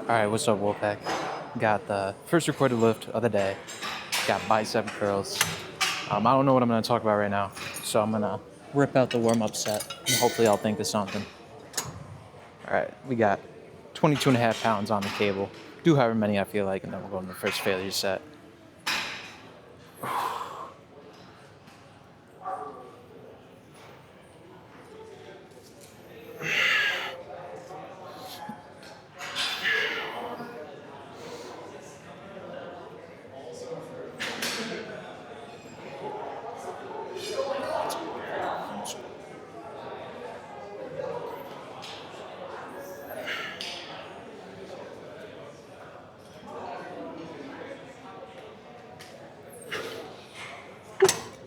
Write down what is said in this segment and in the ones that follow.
Alright, what's up, Wolfpack? Got the first recorded lift of the day. Got bicep curls. I don't know what I'm going to talk about right now, so I'm going to rip out the warm-up set, and hopefully I'll think of something. Alright, we got 22 and a half pounds on the cable. Do however many I feel like, and then we'll go into the first failure set.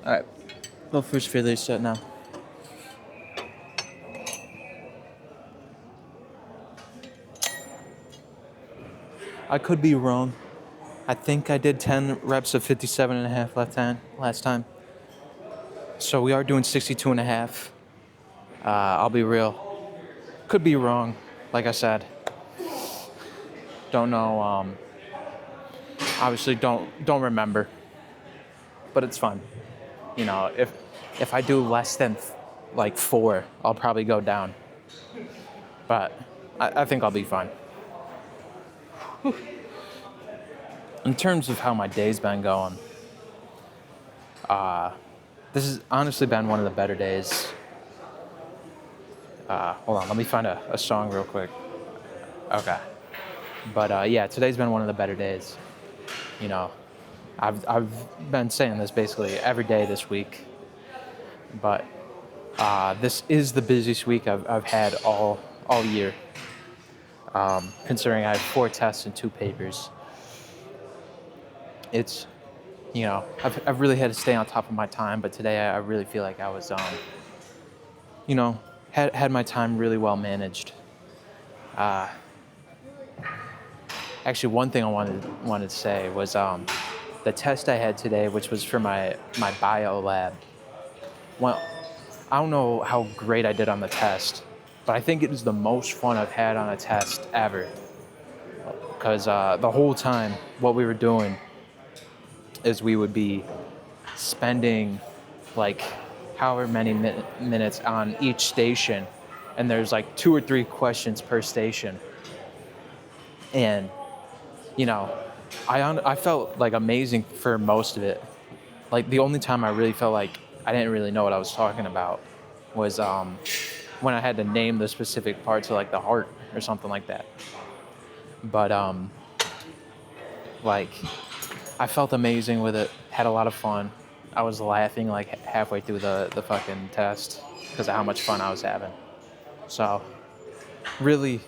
Alright, go first failure set now. I could be wrong. I think I did 10 reps of 57 and a half left hand last time. So we are doing 62 and a half. I'll be real. Could be wrong, like I said. Don't know, obviously don't remember. But it's fun. You know, if I do less than like 4, I'll probably go down. But I think I'll be fine. In terms of how my day's been going, this has honestly been one of the better days. Hold on, let me find a song real quick. Okay. But yeah, today's been one of the better days. You know, I've been saying this basically every day this week. But this is the busiest week I've had all year. Considering I have 4 tests and 2 papers. It's, you know, I've really had to stay on top of my time, but today I really feel like I was, you know, had my time really well managed. Actually, one thing I wanted to say was the test I had today, which was for my bio lab. Well, I don't know how great I did on the test, but I think it was the most fun I've had on a test ever. Because the whole time, what we were doing is we would be spending like however many minutes on each station, and there's like 2 or 3 questions per station. And, you know, I felt like amazing for most of it. Like the only time I really felt like I didn't really know what I was talking about was when I had to name the specific parts of like the heart or something like that. But like I felt amazing with it, had a lot of fun. I was laughing like halfway through the fucking test because of how much fun I was having. So really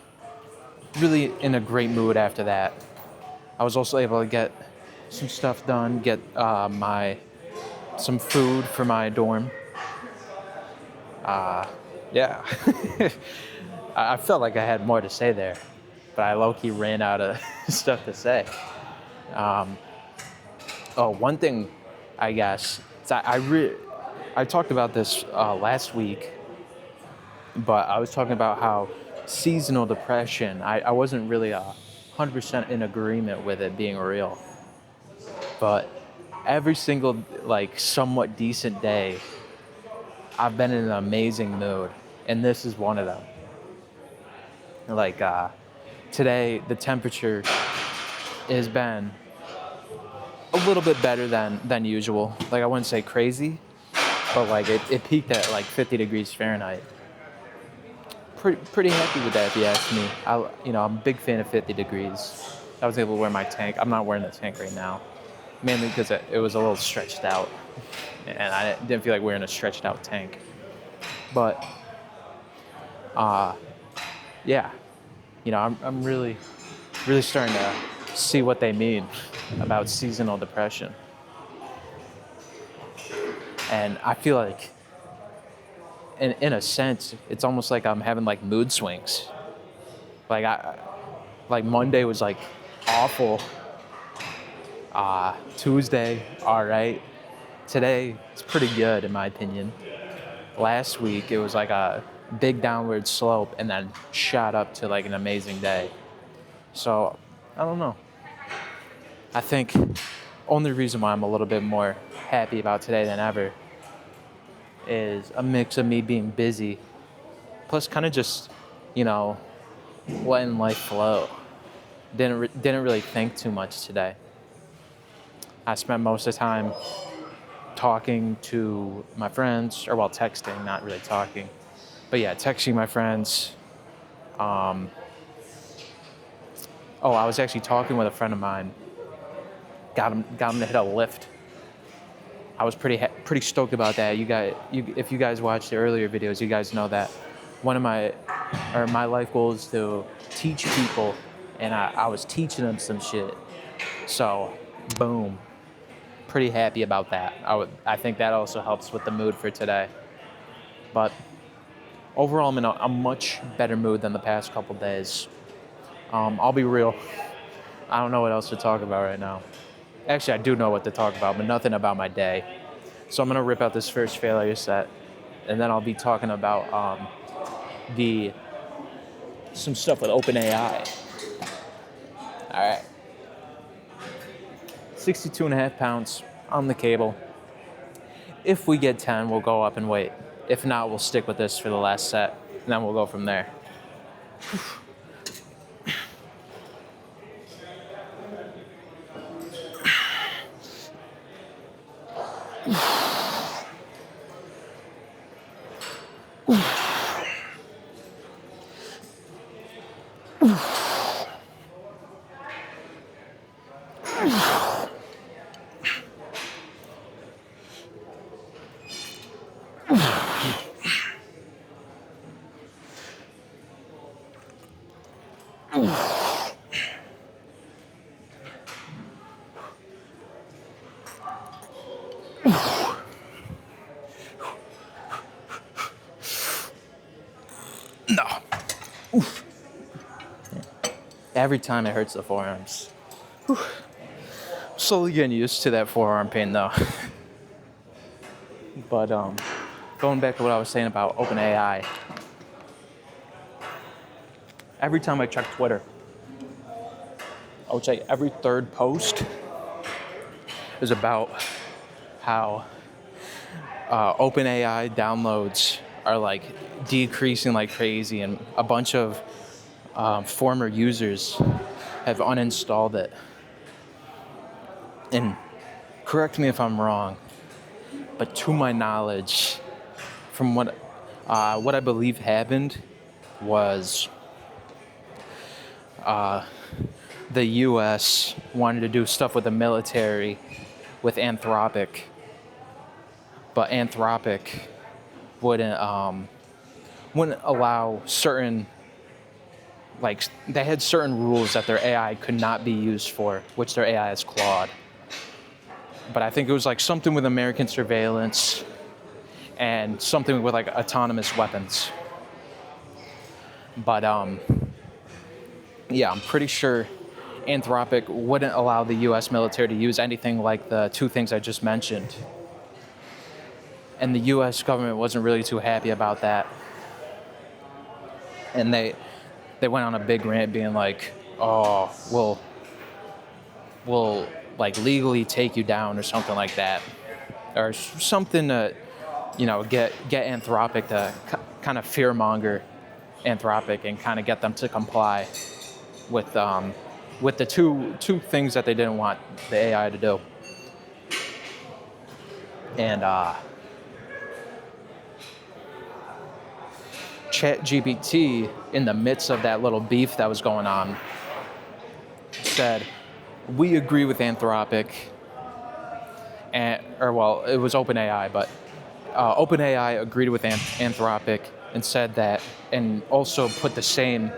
in a great mood after that. I was also able to get some stuff done, get some food for my dorm. Yeah. I felt like I had more to say there, but I low-key ran out of stuff to say. One thing, I guess, I talked about this last week, but I was talking about how seasonal depression, I wasn't really 100% in agreement with it being real. But every single, like, somewhat decent day, I've been in an amazing mood, and this is one of them. Like, today, the temperature has been a little bit better than usual. Like, I wouldn't say crazy, but like it peaked at like 50 degrees Fahrenheit. Pretty happy with that, if you ask me. I'm a big fan of 50 degrees. I was able to wear my tank. I'm not wearing the tank right now, mainly because it was a little stretched out, and I didn't feel like wearing a stretched out tank. But yeah, you know, I'm really starting to see what they mean about seasonal depression. And I feel like, in a sense, it's almost like I'm having like mood swings. Like Monday was like awful. Tuesday, all right. Today, it's pretty good in my opinion. Last week, it was like a big downward slope and then shot up to like an amazing day. So I don't know. I think only reason why I'm a little bit more happy about today than ever is a mix of me being busy, plus kind of just, you know, letting life flow. Didn't really think too much today. I spent most of the time talking to my friends, or well, texting, not really talking, but yeah, texting my friends. Um, I was actually talking with a friend of mine. Got him to hit a lift. I was pretty stoked about that. If you guys watched the earlier videos, you guys know that one of my life goals is to teach people, and I was teaching them some shit. So, boom, pretty happy about that. I think that also helps with the mood for today. But overall, I'm in a much better mood than the past couple days. I'll be real. I don't know what else to talk about right now. Actually, I do know what to talk about, but nothing about my day. So I'm gonna rip out this first failure set, and then I'll be talking about the some stuff with OpenAI. All right, 62 and a half pounds on the cable. If we get 10, we'll go up and wait. If not, we'll stick with this for the last set, and then we'll go from there. No. Oof. Every time it hurts the forearms. Slowly getting used to that forearm pain though. But going back to what I was saying about OpenAI, every time I check Twitter, I would say every third post is about how OpenAI downloads are like decreasing like crazy, and a bunch of former users have uninstalled it. And correct me if I'm wrong, but to my knowledge, from what I believe happened was the U.S. wanted to do stuff with the military with Anthropic, but Anthropic wouldn't allow certain, like, they had certain rules that their AI could not be used for, which their AI is Claude. But I think it was like something with American surveillance and something with like autonomous weapons. But yeah, I'm pretty sure Anthropic wouldn't allow the US military to use anything like the two things I just mentioned. And the US government wasn't really too happy about that. And they went on a big rant being like, oh, we'll like legally take you down or something like that. Or something to, get Anthropic to kind of fearmonger Anthropic and kind of get them to comply with the two things that they didn't want the AI to do. And ChatGPT, in the midst of that little beef that was going on, said, we agree with Anthropic, it was OpenAI, but OpenAI agreed with Anthropic and said that, and also put the same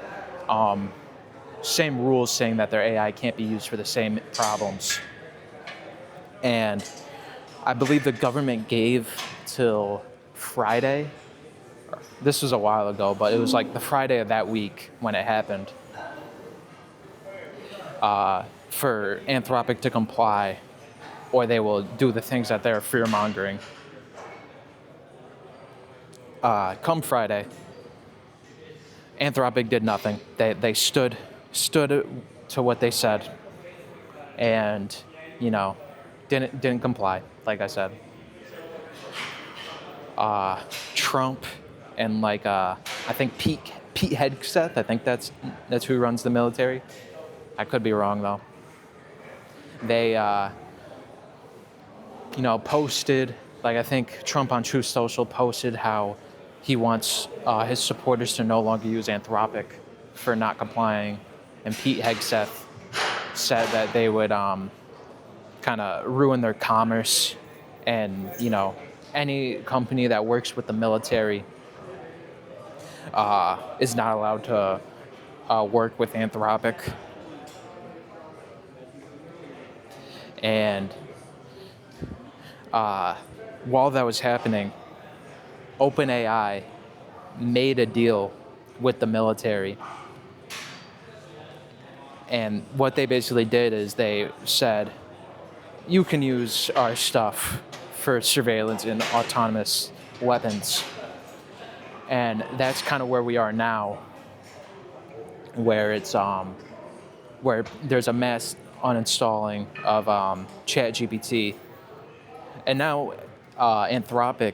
rules saying that their AI can't be used for the same problems. And I believe the government gave till Friday. This was a while ago, but it was like the Friday of that week when it happened, for Anthropic to comply, or they will do the things that they're fear-mongering. Come Friday, Anthropic did nothing. They stood stood to what they said, and you know, didn't comply. Like I said, Trump and I think Pete Hegseth. I think that's who runs the military. I could be wrong though. They posted, like, I think Trump on Truth Social posted how he wants his supporters to no longer use Anthropic for not complying, and Pete Hegseth said that they would kind of ruin their commerce, and any company that works with the military is not allowed to work with Anthropic. And while that was happening, OpenAI made a deal with the military. And what they basically did is they said, you can use our stuff for surveillance and autonomous weapons. And that's kind of where we are now, where it's where there's a mass uninstalling of ChatGPT. And now Anthropic,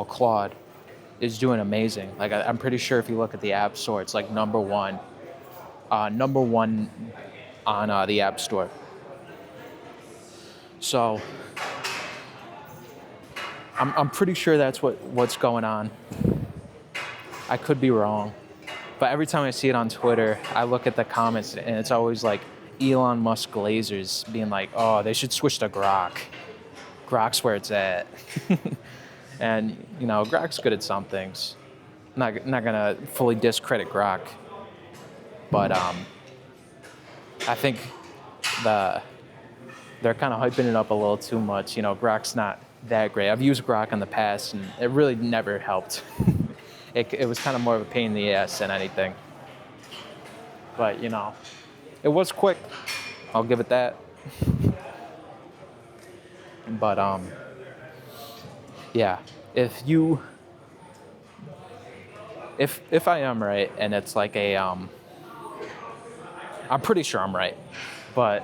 Claude, is doing amazing. Like, I'm pretty sure if you look at the App Store, it's like number one on the App Store. So I'm pretty sure that's what's going on. I could be wrong, but every time I see it on Twitter, I look at the comments and it's always like Elon Musk lasers being like, "Oh, they should switch to Grok. Grok's where it's at." And Grok's good at some things. Not gonna fully discredit Grok, but I think they're kind of hyping it up a little too much. Grok's not that great. I've used Grok in the past, and it really never helped. It was kind of more of a pain in the ass than anything. But it was quick. I'll give it that. But yeah, if I am right, and it's like I'm pretty sure I'm right, but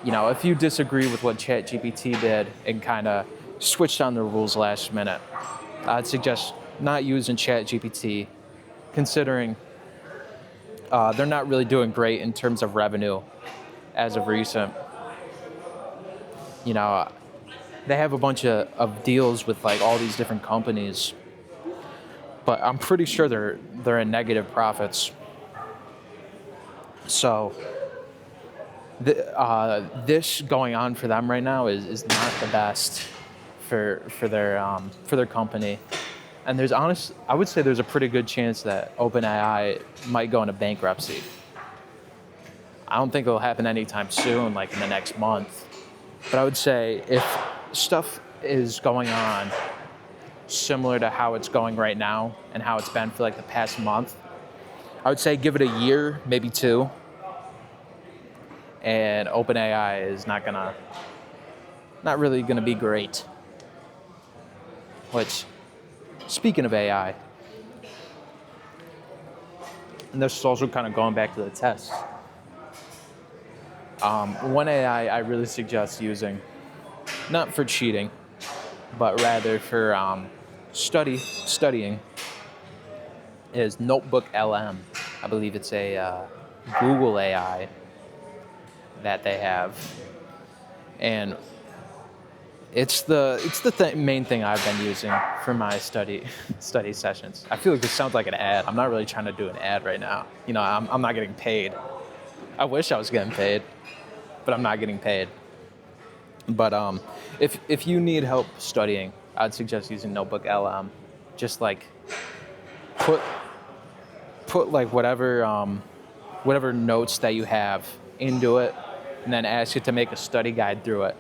if you disagree with what ChatGPT did and kind of switched on the rules last minute, I'd suggest not using ChatGPT, considering they're not really doing great in terms of revenue as of recent. They have a bunch of deals with like all these different companies, but I'm pretty sure they're in negative profits. So this going on for them right now is not the best for their company. And I would say there's a pretty good chance that OpenAI might go into bankruptcy. I don't think it'll happen anytime soon, like in the next month. But I would say if stuff is going on similar to how it's going right now and how it's been for like the past month, I would say give it a year, maybe two. And OpenAI is not really gonna be great. Which, speaking of AI, and this is also kind of going back to the test. One AI I really suggest using, not for cheating, but rather for studying, is Notebook LM. I believe it's a Google AI that they have, and it's the main thing I've been using for my study sessions. I feel like this sounds like an ad. I'm not really trying to do an ad right now. I'm not getting paid. I wish I was getting paid, but I'm not getting paid. But if you need help studying, I'd suggest using Notebook LM. Just like put like whatever notes that you have into it, and then ask it to make a study guide through it,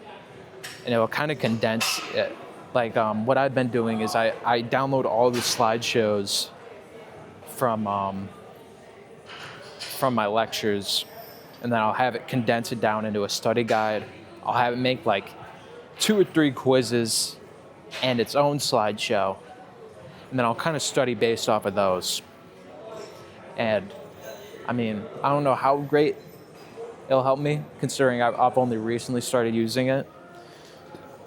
and it will kind of condense it. Like what I've been doing is I download all the slideshows from my lectures, and then I'll have it condense it down into a study guide. I'll have it make like 2 or 3 quizzes and its own slideshow, and then I'll kind of study based off of those. And I mean, I don't know how great it'll help me, considering I've only recently started using it,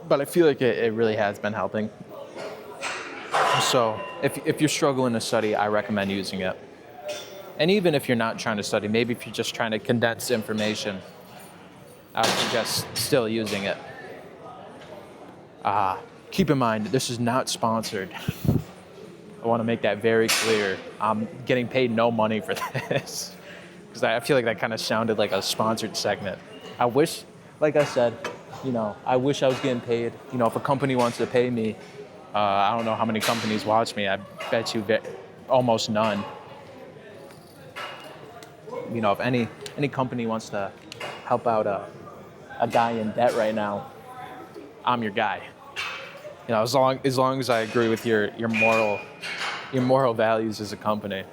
but I feel like it really has been helping. So if you're struggling to study, I recommend using it. And even if you're not trying to study, maybe if you're just trying to condense information, I would suggest still using it. Keep in mind, this is not sponsored. I want to make that very clear. I'm getting paid no money for this because I feel like that kind of sounded like a sponsored segment. I wish, like I said, I wish I was getting paid. If a company wants to pay me, I don't know how many companies watch me. I bet you almost none. If any company wants to help out a guy in debt right now, I'm your guy. As long as I agree with your moral values as a company,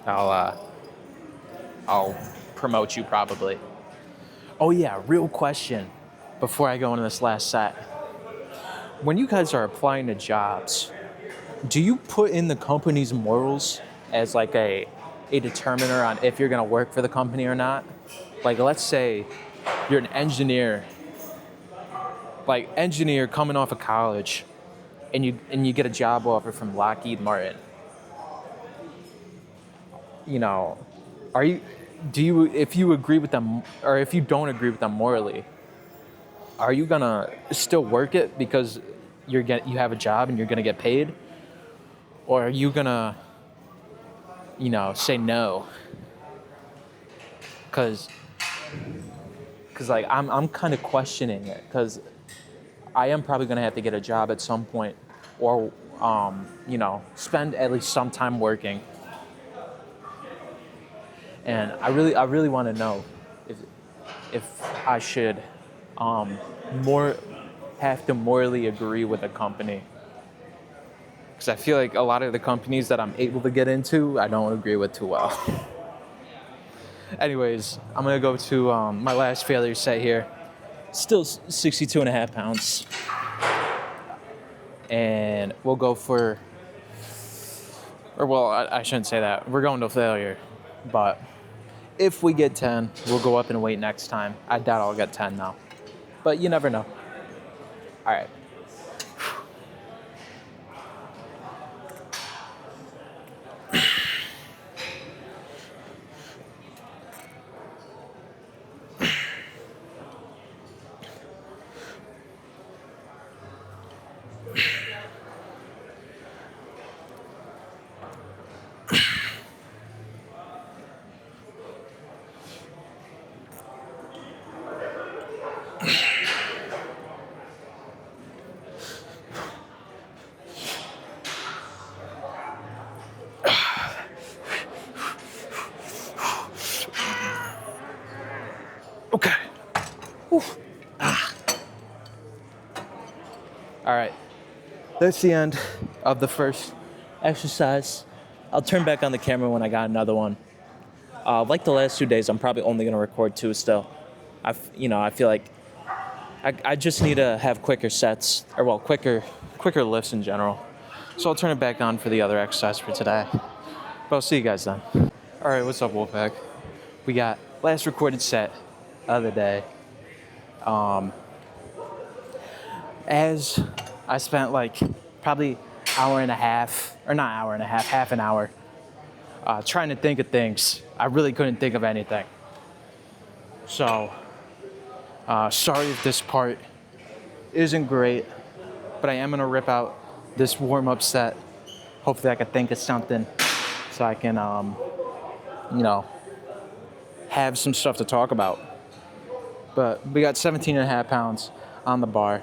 I'll promote you probably. Oh yeah, real question before I go into this last set. When you guys are applying to jobs, do you put in the company's morals as like a determiner on if you're gonna work for the company or not? Like let's say you're an engineer, coming off of college, and you get a job offer from Lockheed Martin. Are you do you if you agree with them or if you don't agree with them morally, are you gonna still work it because you have a job and you're gonna get paid, or are you gonna say no? Because like I'm kind of questioning it because I am probably gonna have to get a job at some point, or spend at least some time working. And I really want to know if I should more have to morally agree with a company, because I feel like a lot of the companies that I'm able to get into, I don't agree with too well. Anyways, I'm gonna go to my last failure set here. Still 62 and a half pounds, and we'll go for, or well, I shouldn't say that. We're going to failure, but if we get 10, we'll go up in weight next time. I doubt I'll get 10 now, but you never know. All right. Okay. All right. That's the end of the first exercise. I'll turn back on the camera when I got another one. Like the last 2 days, I'm probably only gonna record 2 still. I feel like I just need to have quicker sets, or well, quicker lifts in general. So I'll turn it back on for the other exercise for today. But I'll see you guys then. All right, what's up, Wolfpack? We got last recorded set of the day. As I spent like probably hour and a half, or not hour and a half, half an hour, trying to think of things. I really couldn't think of anything. So, sorry if this part isn't great, but I am gonna rip out this warm-up set. Hopefully I can think of something so I can, have some stuff to talk about. But we got 17 and a half pounds on the bar.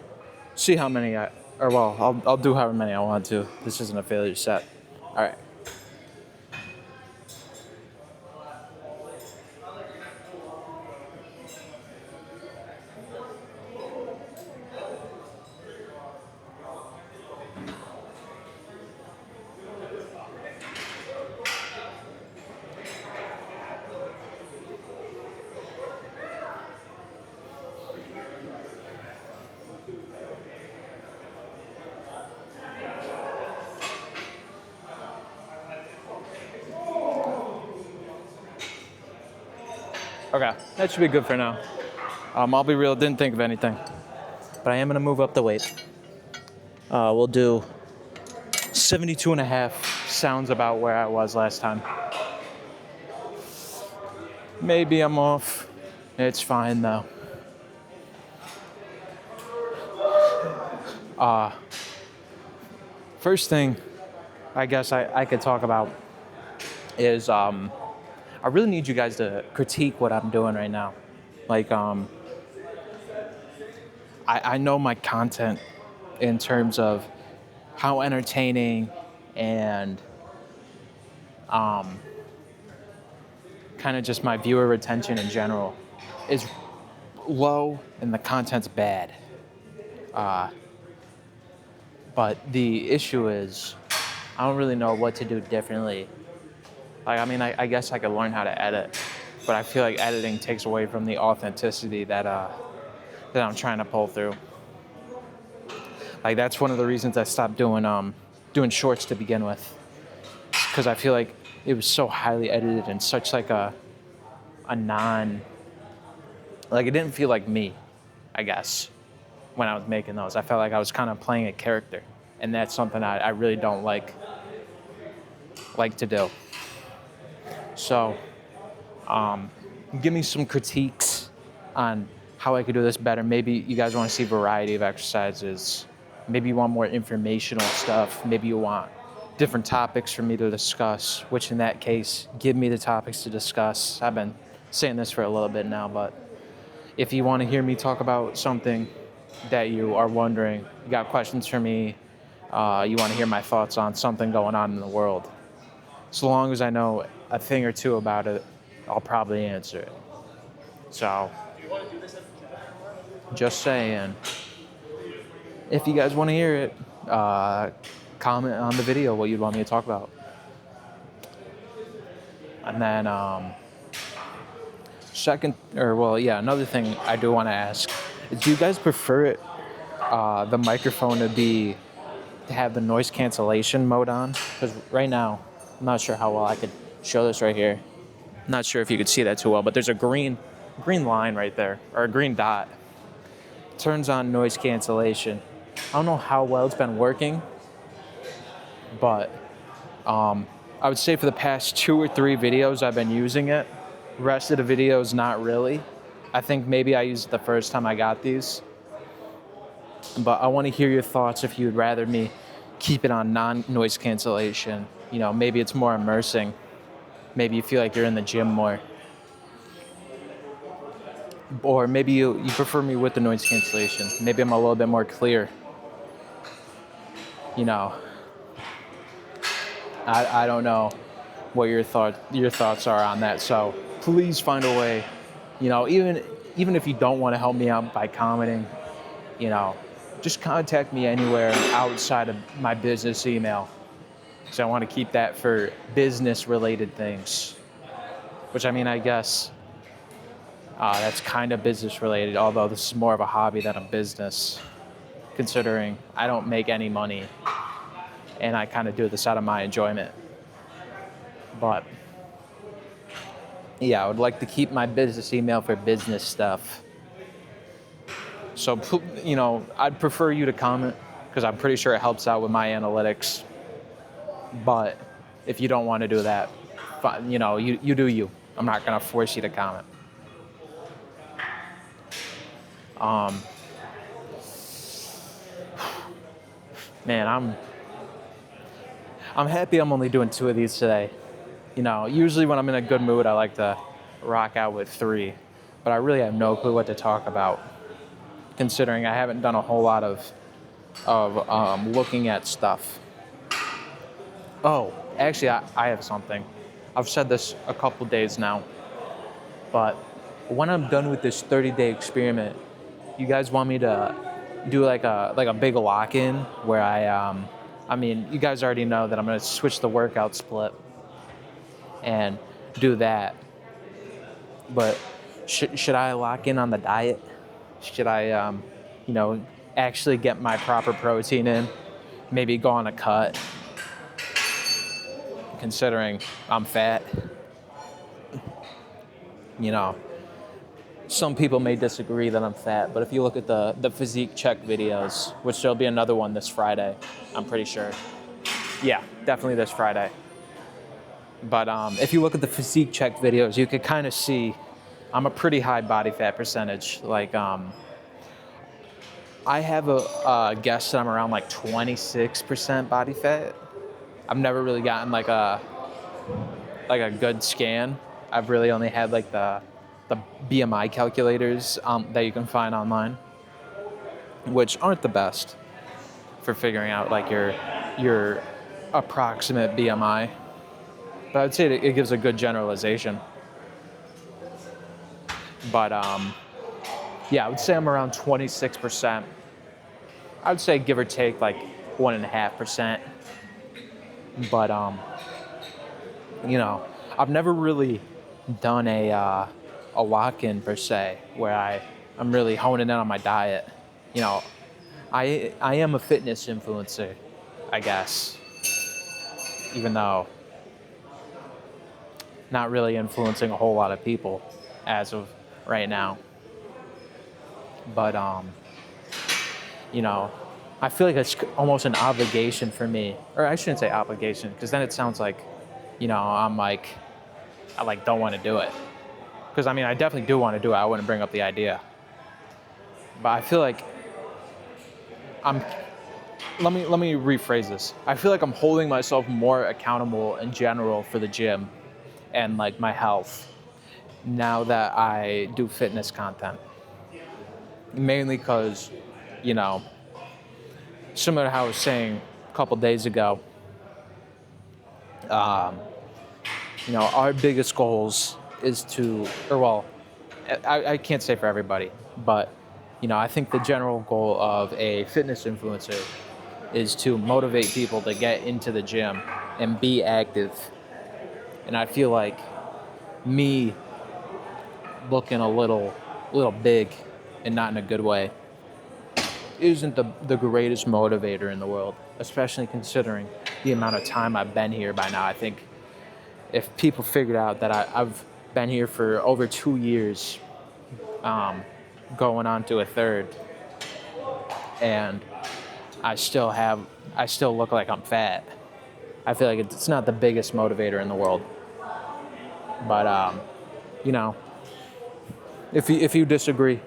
See how many I'll do however many I want to. This isn't a failure set. All right. Okay, that should be good for now. I'll be real, didn't think of anything. But I am going to move up the weight. We'll do 72 and a half. Sounds about where I was last time. Maybe I'm off. It's fine though. First thing I guess I could talk about is I really need you guys to critique what I'm doing right now. Like, I know my content in terms of how entertaining and kind of just my viewer retention in general is low and the content's bad. But the issue is I don't really know what to do differently. Like, I mean, I guess I could learn how to edit, but I feel like editing takes away from the authenticity that I'm trying to pull through. Like, that's one of the reasons I stopped doing shorts to begin with, because I feel like it was so highly edited and such like a like it didn't feel like me, I guess, when I was making those. I felt like I was kind of playing a character, and that's something I really don't like to do. So, give me some critiques on how I could do this better. Maybe you guys want to see a variety of exercises. Maybe you want more informational stuff. Maybe you want different topics for me to discuss, which in that case, give me the topics to discuss. I've been saying this for a little bit now, but if you want to hear me talk about something that you are wondering, you got questions for me, you want to hear my thoughts on something going on in the world, so long as I know a thing or two about it, I'll probably answer it. So, just saying. If you guys want to hear it, comment on the video what you'd want me to talk about. And then, another thing I do want to ask is, do you guys prefer it, the microphone to have the noise cancellation mode on? Because right now, I'm not sure how well I could show this right here. I'm not sure if you could see that too well, but there's a green line right there, or a green dot. It turns on noise cancellation. I don't know how well it's been working, but I would say for the past 2 or 3 videos I've been using it. The rest of the videos, not really. I think maybe I used it the first time I got these. But I want to hear your thoughts if you'd rather me keep it on non-noise cancellation. You know, maybe it's more immersing. Maybe you feel like you're in the gym more. Or maybe you prefer me with the noise cancellation. Maybe I'm a little bit more clear. You know, I don't know what your thoughts are on that. So please find a way, you know, even if you don't want to help me out by commenting, you know, just contact me anywhere outside of my business email. So I want to keep that for business related things, which, I mean, I guess that's kind of business related, although this is more of a hobby than a business, considering I don't make any money and I kind of do this out of my enjoyment. But yeah, I would like to keep my business email for business stuff. So, you know, I'd prefer you to comment, because I'm pretty sure it helps out with my analytics. But if you don't want to do that, you know, you do you. I'm not going to force you to comment. Man, I'm happy I'm only doing 2 of these today. You know, usually when I'm in a good mood, I like to rock out with 3. But I really have no clue what to talk about, considering I haven't done a whole lot of looking at stuff. Oh, actually, I have something. I've said this a couple days now, but when I'm done with this 30-day experiment, you guys want me to do like a big lock-in where I mean, you guys already know that I'm going to switch the workout split and do that. But should I lock in on the diet? Should I, you know, actually get my proper protein in? Maybe go on a cut, considering I'm fat. You know, some people may disagree that I'm fat, but if you look at the physique check videos, which there'll be another one this Friday, I'm pretty sure. Yeah, definitely this Friday. But if you look at the physique check videos, you could kind of see I'm a pretty high body fat percentage. Like I have a guess that I'm around like 26% body fat. I've never really gotten like a good scan. I've really only had like the BMI calculators that you can find online, which aren't the best for figuring out like your approximate BMI. But I'd say it gives a good generalization. But yeah, I would say I'm around 26%. I would say give or take like 1.5%. But you know, I've never really done a lock-in per se where I'm really honing in on my diet. You know, I am a fitness influencer, I guess, even though not really influencing a whole lot of people as of right now. But you know, I feel like it's almost an obligation for me, or I shouldn't say obligation, because then it sounds like, you know, I like don't want to do it. Because I mean, I definitely do want to do it. I wouldn't bring up the idea. But I feel like I'm. Let me rephrase this. I feel like I'm holding myself more accountable in general for the gym and like my health now that I do fitness content. Mainly because, you know, similar to how I was saying a couple days ago, um, you know, our biggest goals is to, or well, I can't say for everybody, but, you know, I think the general goal of a fitness influencer is to motivate people to get into the gym and be active. And I feel like me looking a little big and not in a good way isn't the greatest motivator in the world, especially considering the amount of time I've been here by now. I think if people figured out that I've been here for over 2 years, going on to a third, and I still look like I'm fat. I feel like it's not the biggest motivator in the world. But you know, if you disagree,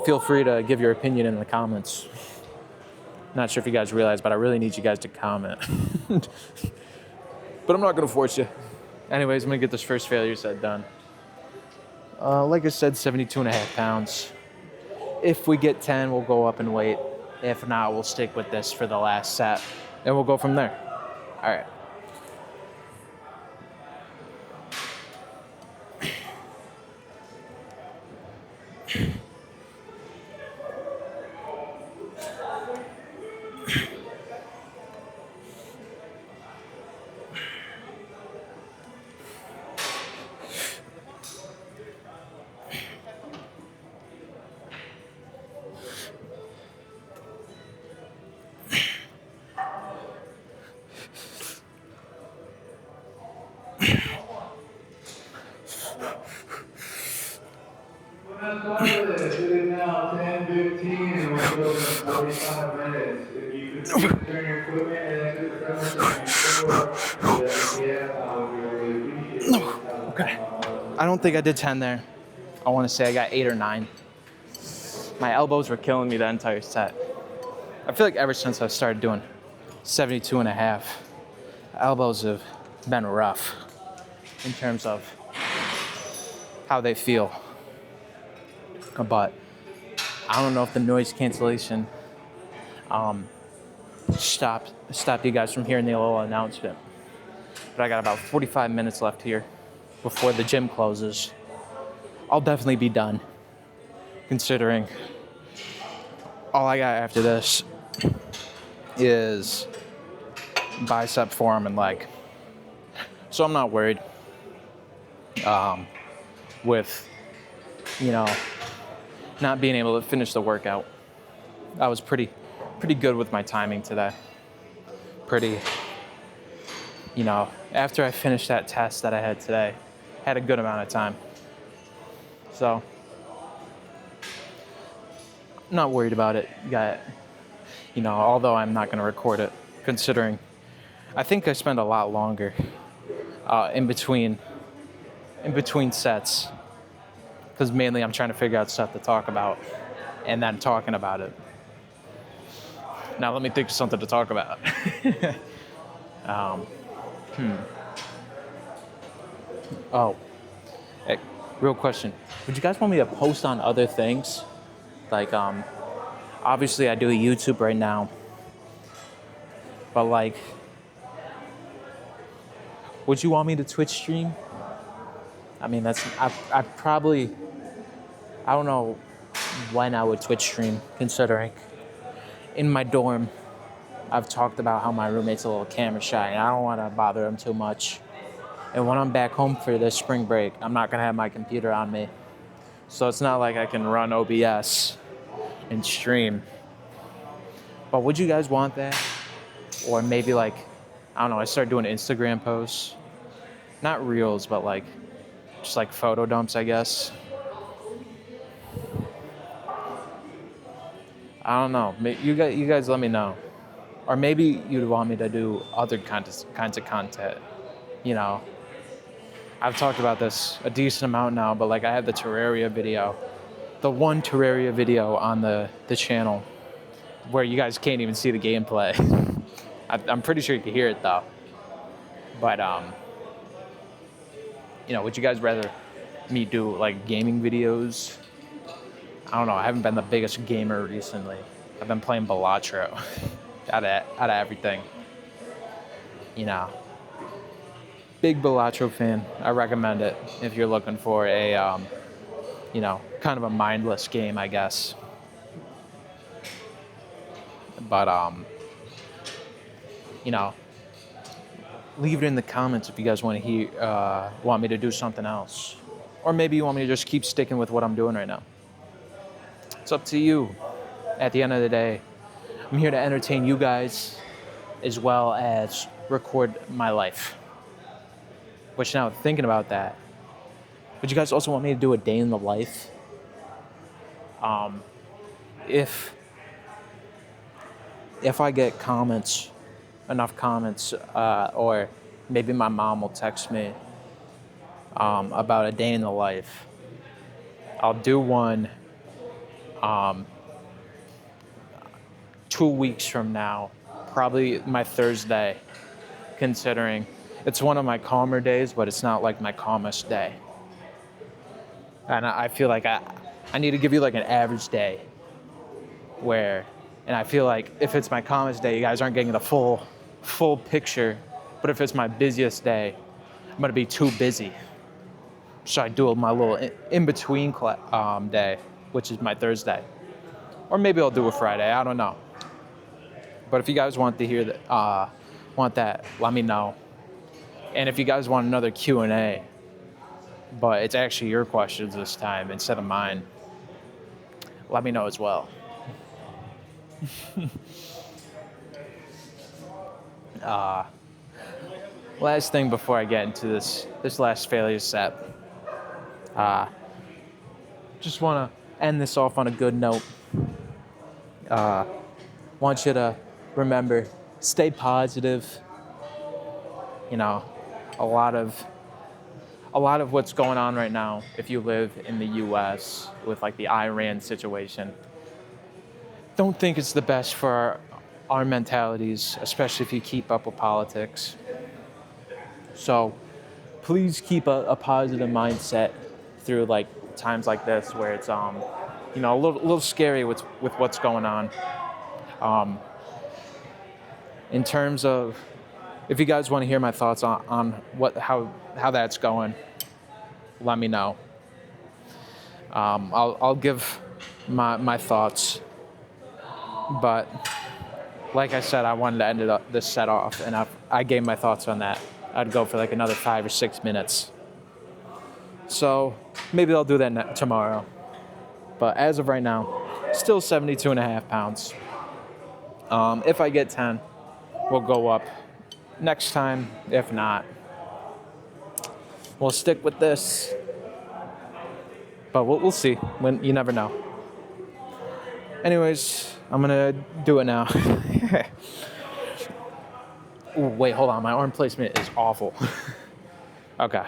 feel free to give your opinion in the comments. Not sure if you guys realize, but I really need you guys to comment. But I'm not gonna force you. Anyways, I'm gonna get this first failure set done. Like I said, 72 and a half pounds. If we get 10, we'll go up in weight. If not, we'll stick with this for the last set, and we'll go from there. All right. We're not done with it. It is now 10:15 and we're still in 45 minutes. If you could please turn your equipment and exit the premises before the ETF, I would really appreciate it. Okay. I don't think I did 10 there. I want to say I got 8 or 9. My elbows were killing me the entire set. I feel like ever since I started doing 72 and a half, elbows have been rough in terms of how they feel. But I don't know if the noise cancellation stopped you guys from hearing the little announcement. But I got about 45 minutes left here before the gym closes. I'll definitely be done, considering all I got after this is bicep, forearm, and leg. So I'm not worried with, you know, not being able to finish the workout. I was pretty good with my timing today. You know, after I finished that test that I had today, had a good amount of time. So, not worried about it yet. Although I'm not going to record it, considering I think I spend a lot longer in between sets, because mainly I'm trying to figure out stuff to talk about and then talking about it. Now let me think of something to talk about. um, oh, hey, real question. Would you guys want me to post on other things? Like, obviously I do YouTube right now, but like, would you want me to Twitch stream? I mean, I probably, I don't know when I would Twitch stream, considering in my dorm, I've talked about how my roommate's a little camera shy, and I don't want to bother him too much. And when I'm back home for this spring break, I'm not going to have my computer on me. So it's not like I can run OBS and stream. But would you guys want that? Or maybe like, I don't know, I start doing Instagram posts. Not reels, but like, just like photo dumps, I guess. I don't know. You guys let me know. Or maybe you'd want me to do other kinds of content. I've talked about this a decent amount now, but like I had the Terraria video. The one Terraria video on the channel where you guys can't even see the gameplay. I'm pretty sure you can hear it though. But, would you guys rather me do like gaming videos? I don't know. I haven't been the biggest gamer recently. I've been playing Balatro out of everything. Big Balatro fan. I recommend it if you're looking for a, kind of a mindless game, I guess. But, leave it in the comments if you guys want to want me to do something else. Or maybe you want me to just keep sticking with what I'm doing right now. It's up to you. At the end of the day, I'm here to entertain you guys as well as record my life. Which now, thinking about that, would you guys also want me to do a day in the life? If I get enough comments, or maybe my mom will text me about a day in the life, I'll do one 2 weeks from now, probably my Thursday, considering it's one of my calmer days, but it's not like my calmest day. And I feel like I need to give you like an average day and I feel like if it's my calmest day, you guys aren't getting the full picture. But if it's my busiest day, I'm gonna be too busy. So I do my little in-between day, which is my Thursday. Or maybe I'll do a Friday, I don't know. But if you guys want to hear that, let me know. And if you guys want another Q&A, but it's actually your questions this time instead of mine, let me know as well. Last thing before I get into this last failure set, just want to end this off on a good note. Want you to remember, stay positive. A lot of what's going on right now, if you live in the U.S. with like the Iran situation, don't think it's the best for our mentalities, especially if you keep up with politics. So please keep a positive mindset through like times like this where it's a little scary with what's going on. In terms of, if you guys want to hear my thoughts on how that's going, let me know. I'll give my thoughts. But like I said, I wanted to end this set off, and I gave my thoughts on that. I'd go for like another 5 or 6 minutes. So maybe I'll do that tomorrow. But as of right now, still 72.5 pounds. If I get 10, we'll go up next time. If not, we'll stick with this. but we'll see. When you never know. Anyways, I'm gonna do it now. Ooh, wait, hold on. My arm placement is awful. Okay.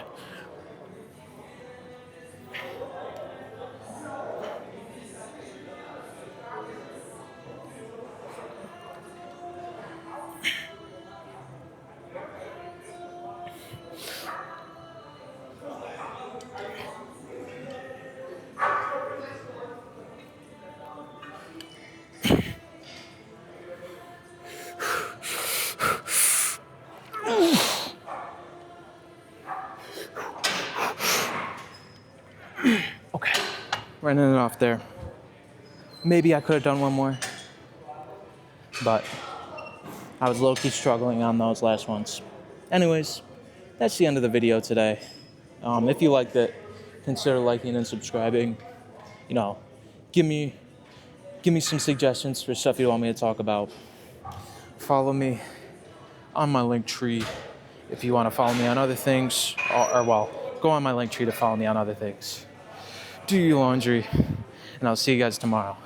Okay. Running it off there. Maybe I could have done one more, but I was low-key struggling on those last ones. Anyways, that's the end of the video today. If you liked it, consider liking and subscribing. You know, give me some suggestions for stuff you want me to talk about. Follow me on my Linktree if you want to follow me on other things, or well, go on my Linktree to follow me on other things. Do your laundry, and I'll see you guys tomorrow.